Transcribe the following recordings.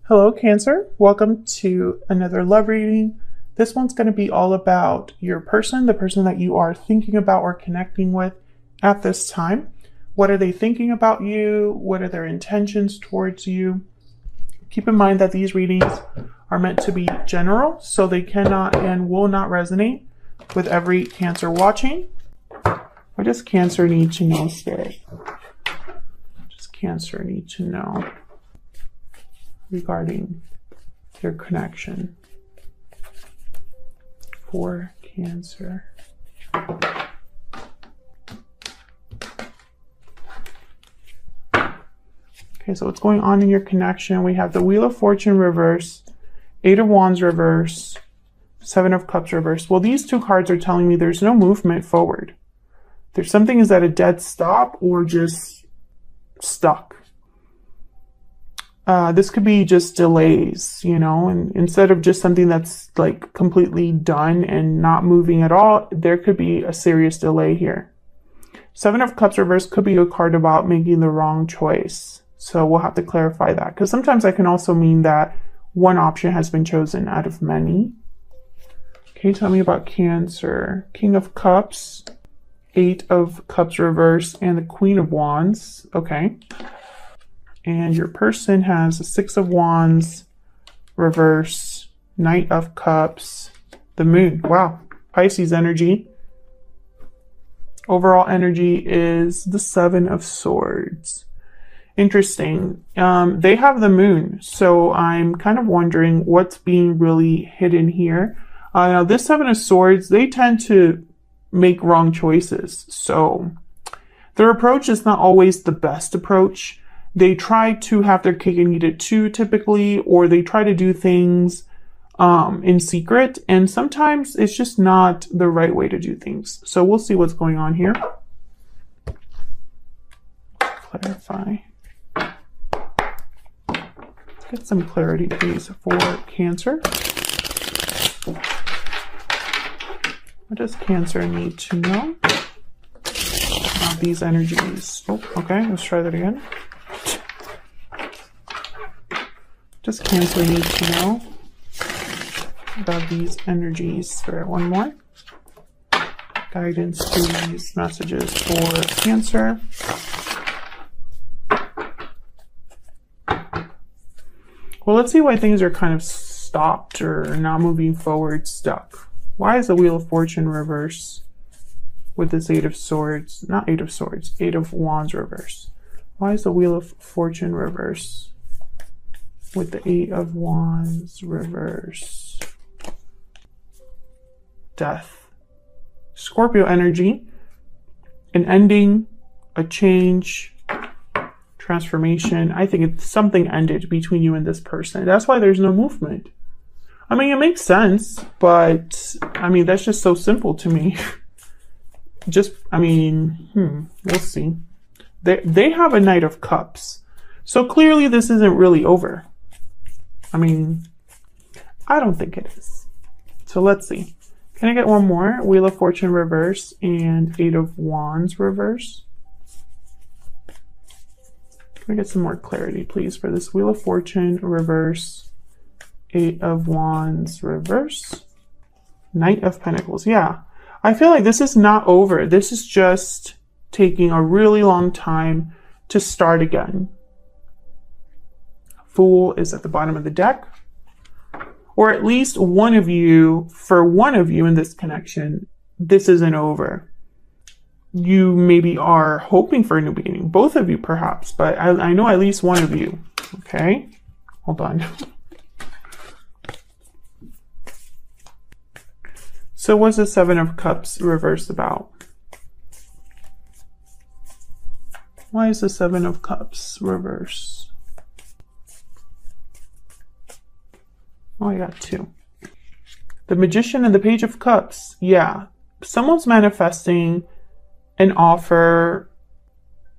Hello, Cancer. Welcome to another love reading. This one's going to be all about your person, the person that you are thinking about or connecting with at this time. What are they thinking about you? What are their intentions towards you? Keep in mind that these readings are meant to be general, so they cannot and will not resonate with every Cancer watching. What does Cancer need to know, Spirit? What does Cancer need to know regarding your connection for Cancer? Okay, so what's going on in your connection? We have the Wheel of Fortune reverse, Eight of Wands reverse, Seven of Cups reverse. Well, these two cards are telling me there's no movement forward. There's something is at a dead stop or just stuck. This could be just delays, you know, and instead of just something that's like completely done and not moving at all, there could be a serious delay here. Seven of Cups reverse could be a card about making the wrong choice. So we'll have to clarify that, because sometimes that can also mean that one option has been chosen out of many. Okay, tell me about Cancer. King of Cups, Eight of Cups reverse, and the Queen of Wands. Okay. And your person has a Six of Wands reverse, Knight of Cups, the Moon. Wow. Pisces energy. Overall energy is the Seven of Swords. Interesting. They have the Moon, so I'm kind of wondering what's being really hidden here. Now, this Seven of Swords, they tend to make wrong choices. So their approach is not always the best approach. They try to have their cake and eat it too, typically, or they try to do things in secret, and sometimes it's just not the right way to do things. So we'll see what's going on here. Clarify. Let's get some clarity, please, for Cancer. What does Cancer need to know about these energies? Oh, okay, let's try that again. Does Cancer need to know about these energies? Spirit, one more. Guidance, please, messages for Cancer. Well, let's see why things are kind of stopped or not moving forward, stuck. Why is the Wheel of Fortune reverse with this Eight of Swords? Not Eight of Swords, Eight of Wands reverse. Why is the Wheel of Fortune reverse with the Eight of Wands reverse? Death. Scorpio energy. An ending, a change, transformation. I think it's something ended between you and this person. That's why there's no movement. I mean, it makes sense, but I mean, that's just so simple to me. We'll see. They have a Knight of Cups. So clearly this isn't really over. I mean, I don't think it is. So let's see. Can I get one more? Wheel of Fortune reverse and Eight of Wands reverse. Can I get some more clarity, please, for this Wheel of Fortune reverse, Eight of Wands reverse, Knight of Pentacles? Yeah, I feel like this is not over. This is just taking a really long time to start again. Fool is at the bottom of the deck. Or at least one of you, for one of you in this connection, this isn't over. You maybe are hoping for a new beginning. Both of you perhaps, but I know at least one of you. Okay, hold on. So what's the Seven of Cups reversed about? Why is the Seven of Cups reversed? Oh, I got two. The Magician and the Page of Cups. Yeah, someone's manifesting an offer,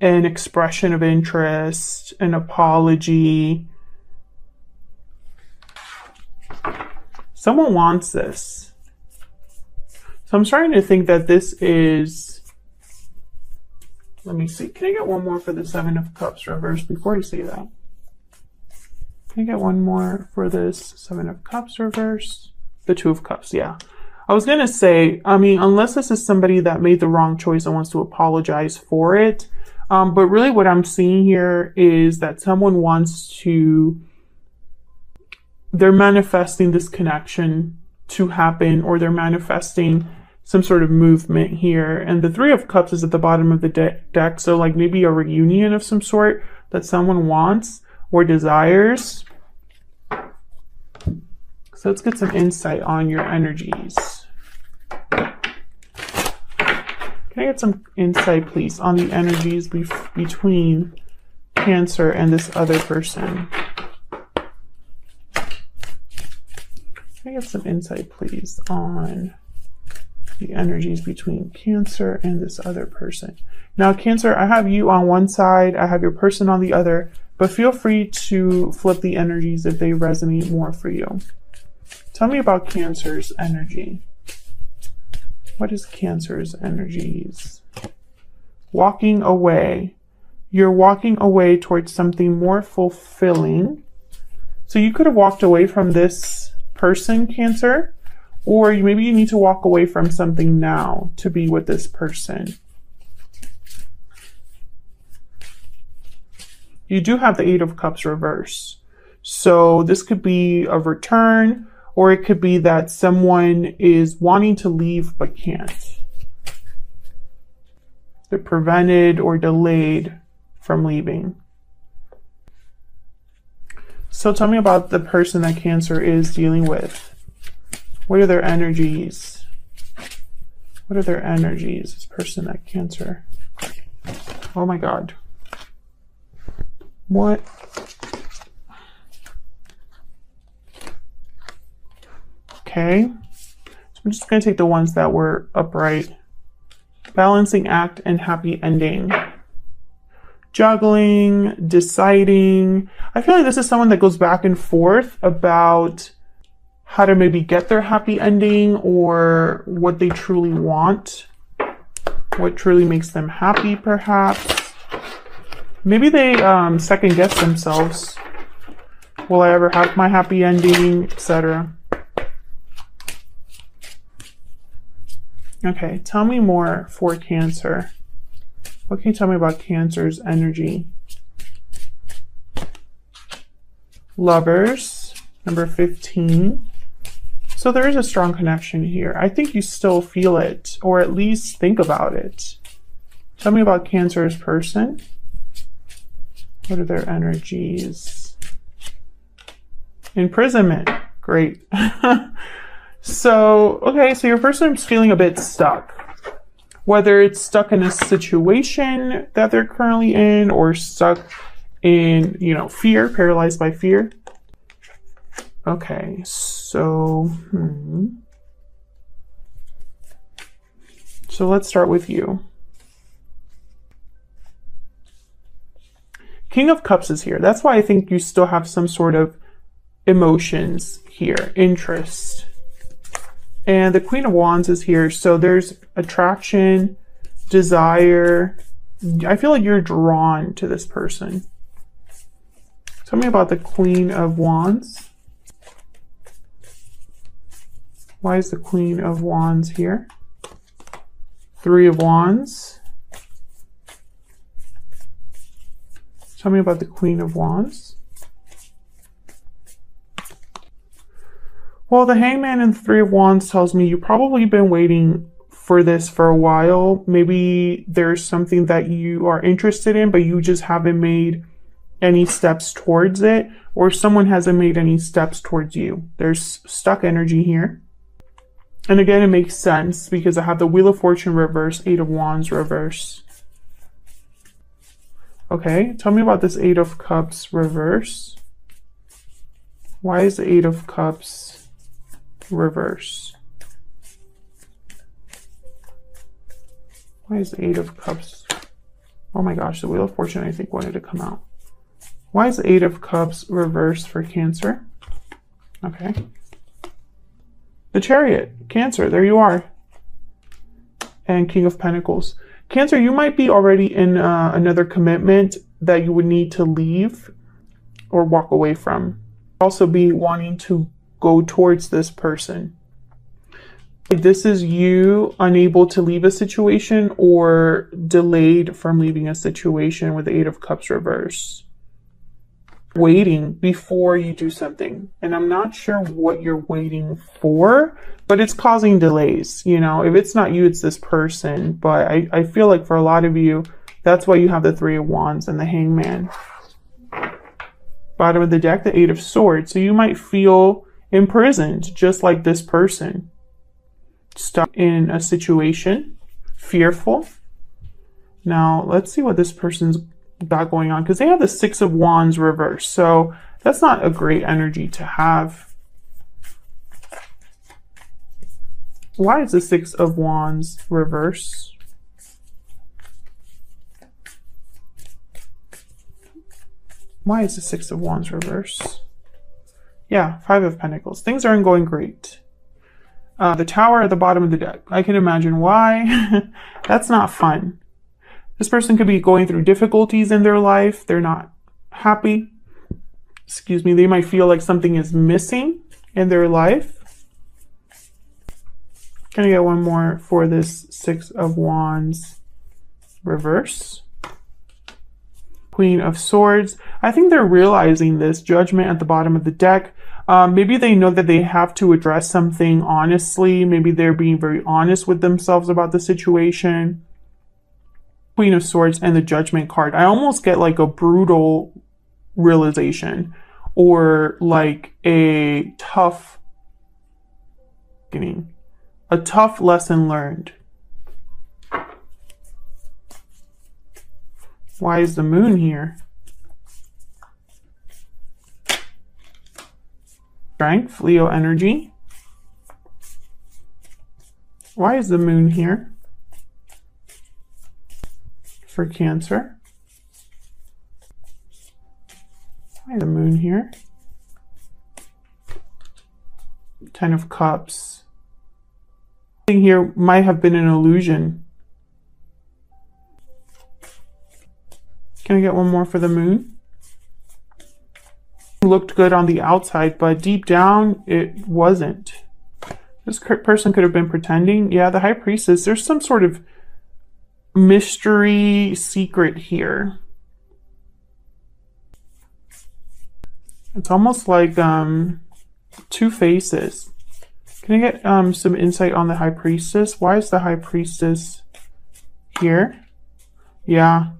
an expression of interest, an apology. Someone wants this. So I'm starting to think that this is, let me see. Can I get one more for the Seven of Cups reverse before I say that? Can I get one more for this Seven of Cups reverse? The Two of Cups, yeah. I was going to say, I mean, unless this is somebody that made the wrong choice and wants to apologize for it. But really what I'm seeing here is that someone wants to, they're manifesting this connection to happen, or they're manifesting some sort of movement here. And the Three of Cups is at the bottom of the deck. So like maybe a reunion of some sort that someone wants or desires. So let's get some insight on your energies. Can I get some insight, please, on the energies between Cancer and this other person? Can I get some insight, please, on the energies between Cancer and this other person? Now, Cancer, I have you on one side, I have your person on the other, but feel free to flip the energies if they resonate more for you. Tell me about Cancer's energy. What is Cancer's energies? Walking away. You're walking away towards something more fulfilling. So you could have walked away from this person, Cancer, or maybe you need to walk away from something now to be with this person. You do have the Eight of Cups reverse. So this could be a return, or it could be that someone is wanting to leave but can't. They're prevented or delayed from leaving. So tell me about the person that Cancer is dealing with. What are their energies? What are their energies? This person that Cancer. Oh my God. What? Okay. So I'm just going to take the ones that were upright. Balancing act and happy ending. Juggling, deciding. I feel like this is someone that goes back and forth about how to maybe get their happy ending, or what they truly want. What truly makes them happy, perhaps. Maybe they second guess themselves. Will I ever have my happy ending, etc. Okay, tell me more for Cancer. What can you tell me about Cancer's energy? Lovers, number 15. So there is a strong connection here. I think you still feel it, or at least think about it. Tell me about Cancer's person. What are their energies? Imprisonment. Great. So, okay, so your person is feeling a bit stuck. Whether it's stuck in a situation that they're currently in, or stuck in, fear, paralyzed by fear. Okay, so, So let's start with you. King of Cups is here. That's why I think you still have some sort of emotions here, interest. And the Queen of Wands is here. So there's attraction, desire. I feel like you're drawn to this person. Tell me about the Queen of Wands. Why is the Queen of Wands here? Three of Wands. Tell me about the Queen of Wands. Well, the Hangman and the Three of Wands tells me you've probably been waiting for this for a while. Maybe there's something that you are interested in, but you just haven't made any steps towards it, or someone hasn't made any steps towards you. There's stuck energy here. And again, it makes sense because I have the Wheel of Fortune reverse, Eight of Wands reverse. Okay, tell me about this Eight of Cups reverse. Why is the Eight of Cups reverse? Why is the Eight of Cups? Oh my gosh, the Wheel of Fortune I think wanted to come out. Why is the Eight of Cups reversed for Cancer? Okay. The Chariot, Cancer, there you are. And King of Pentacles. Cancer, you might be already in another commitment that you would need to leave or walk away from. Also be wanting to go towards this person. This is you unable to leave a situation or delayed from leaving a situation with the Eight of Cups reverse. Waiting before you do something. And I'm not sure what you're waiting for, but it's causing delays. You know, if it's not you, it's this person. But I feel like for a lot of you, that's why you have the Three of Wands and the Hangman. Bottom of the deck, the Eight of Swords. So you might feel imprisoned, just like this person. Stuck in a situation, fearful. Now, let's see what this person's got going on, because they have the Six of Wands reversed. So that's not a great energy to have. Why is the Six of Wands reversed? Why is the Six of Wands reversed? Yeah, Five of Pentacles. Things aren't going great. The Tower at the bottom of the deck. I can imagine why. That's not fun. This person could be going through difficulties in their life. They're not happy. Excuse me. They might feel like something is missing in their life. Can I get one more for this Six of Wands reverse? Queen of Swords. I think they're realizing this. Judgment at the bottom of the deck. Maybe they know that they have to address something honestly. Maybe they're being very honest with themselves about the situation. Queen of Swords and the Judgment card. I almost get like a brutal realization or like a tough lesson learned. Why is the Moon here? Strength, Leo energy. Why is the Moon here? For Cancer. Why is the Moon here? Ten of Cups. Something here might have been an illusion. Can I get one more for the Moon? It looked good on the outside, but deep down, it wasn't. This person could have been pretending. Yeah, the High Priestess. There's some sort of mystery secret here. It's almost like two faces. Can I get some insight on the High Priestess? Why is the High Priestess here? Yeah.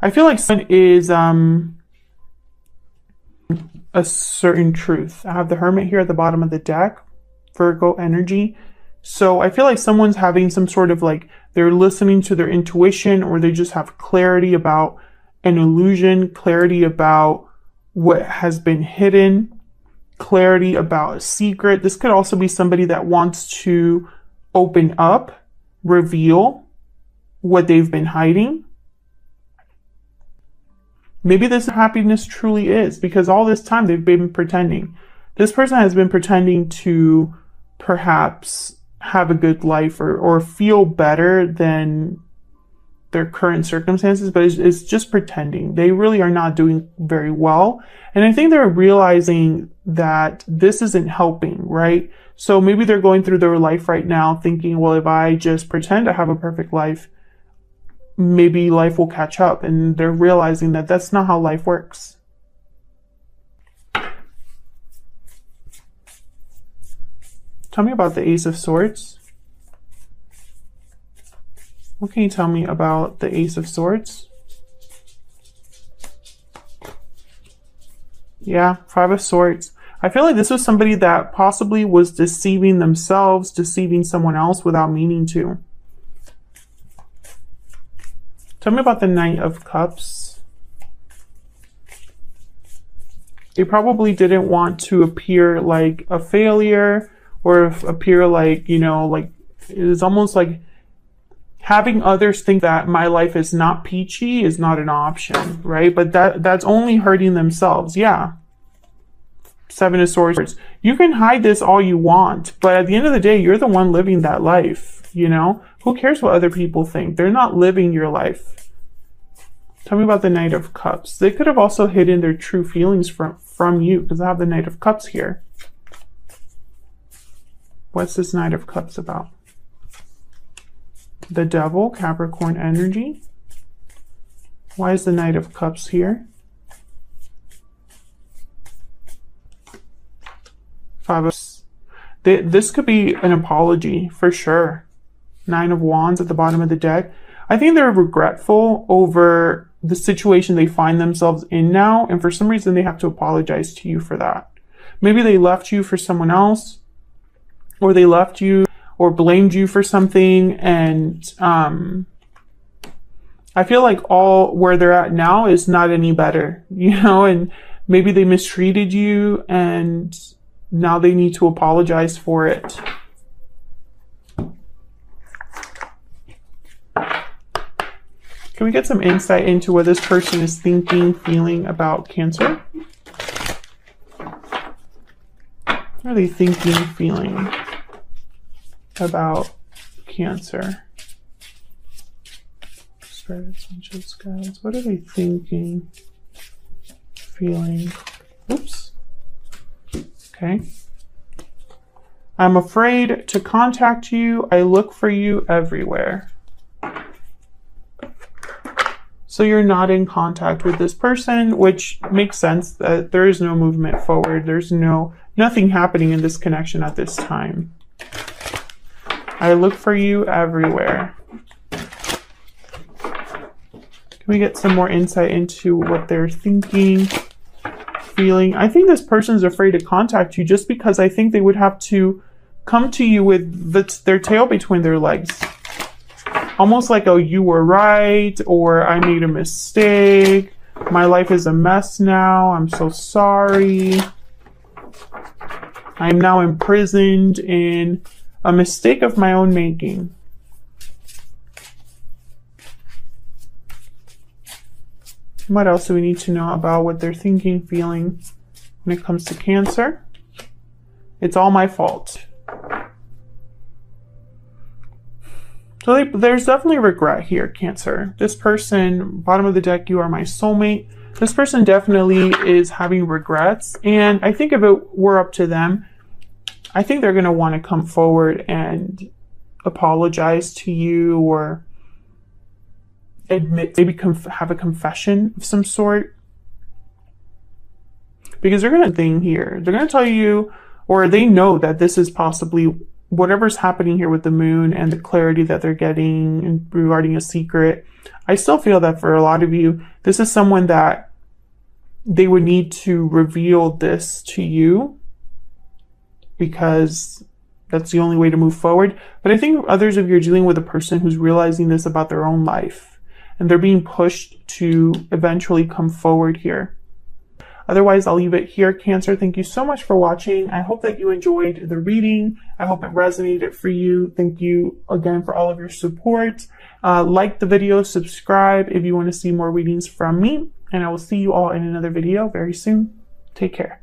I feel like someone is a certain truth. I have the Hermit here at the bottom of the deck. Virgo energy. So I feel like someone's having some sort of like, they're listening to their intuition, or they just have clarity about an illusion, clarity about what has been hidden, clarity about a secret. This could also be somebody that wants to open up, reveal what they've been hiding. Maybe this happiness truly is, because all this time they've been pretending. This person has been pretending to perhaps have a good life or feel better than their current circumstances, but it's just pretending. They really are not doing very well. And I think they're realizing that this isn't helping, right? So maybe they're going through their life right now thinking, well, if I just pretend to have a perfect life, maybe life will catch up. And they're realizing that that's not how life works. Tell me about the Ace of Swords. What can you tell me about the Ace of Swords? Yeah, Five of Swords. I feel like this was somebody that possibly was deceiving themselves, deceiving someone else without meaning to. Tell me about the Knight of Cups. They probably didn't want to appear like a failure, or appear like, you know, like it's almost like having others think that my life is not peachy is not an option, right? But that's only hurting themselves. Yeah. Seven of Swords. You can hide this all you want, but at the end of the day, you're the one living that life, you know? Who cares what other people think? They're not living your life. Tell me about the Knight of Cups. They could have also hidden their true feelings from you, because I have the Knight of Cups here. What's this Knight of Cups about? The Devil, Capricorn energy. Why is the Knight of Cups here? Five of... This could be an apology for sure. Nine of Wands at the bottom of the deck. I think they're regretful over the situation they find themselves in now, and for some reason they have to apologize to you for that. Maybe they left you for someone else, or they left you or blamed you for something, and I feel like all where they're at now is not any better, you know, and maybe they mistreated you and now they need to apologize for it. Can we get some insight into what this person is thinking, feeling about Cancer? What are they thinking, feeling about Cancer? Spirits, angels, guides. What are they thinking, feeling? Oops. Okay. I'm afraid to contact you. I look for you everywhere. So you're not in contact with this person, which makes sense that there is no movement forward. There's nothing happening in this connection at this time. I look for you everywhere. Can we get some more insight into what they're thinking, feeling? I think this person's afraid to contact you just because I think they would have to come to you with their tail between their legs. Almost like, oh, you were right, or I made a mistake. My life is a mess now. I'm so sorry. I'm now imprisoned in a mistake of my own making. What else do we need to know about what they're thinking, feeling when it comes to Cancer? It's all my fault. So there's definitely regret here, Cancer. This person, bottom of the deck, you are my soulmate. This person definitely is having regrets. And I think if it were up to them, I think they're going to want to come forward and apologize to you, or admit, maybe have a confession of some sort. Because they're going to think here. They're going to tell you, or they know that this is possibly whatever's happening here with the moon and the clarity that they're getting regarding a secret. I still feel that for a lot of you, this is someone that they would need to reveal this to you, because that's the only way to move forward. But I think others of you are dealing with a person who's realizing this about their own life, and they're being pushed to eventually come forward here. Otherwise, I'll leave it here, Cancer. Thank you so much for watching. I hope that you enjoyed the reading. I hope it resonated for you. Thank you again for all of your support. Like the video, subscribe if you want to see more readings from me, and I will see you all in another video very soon. Take care.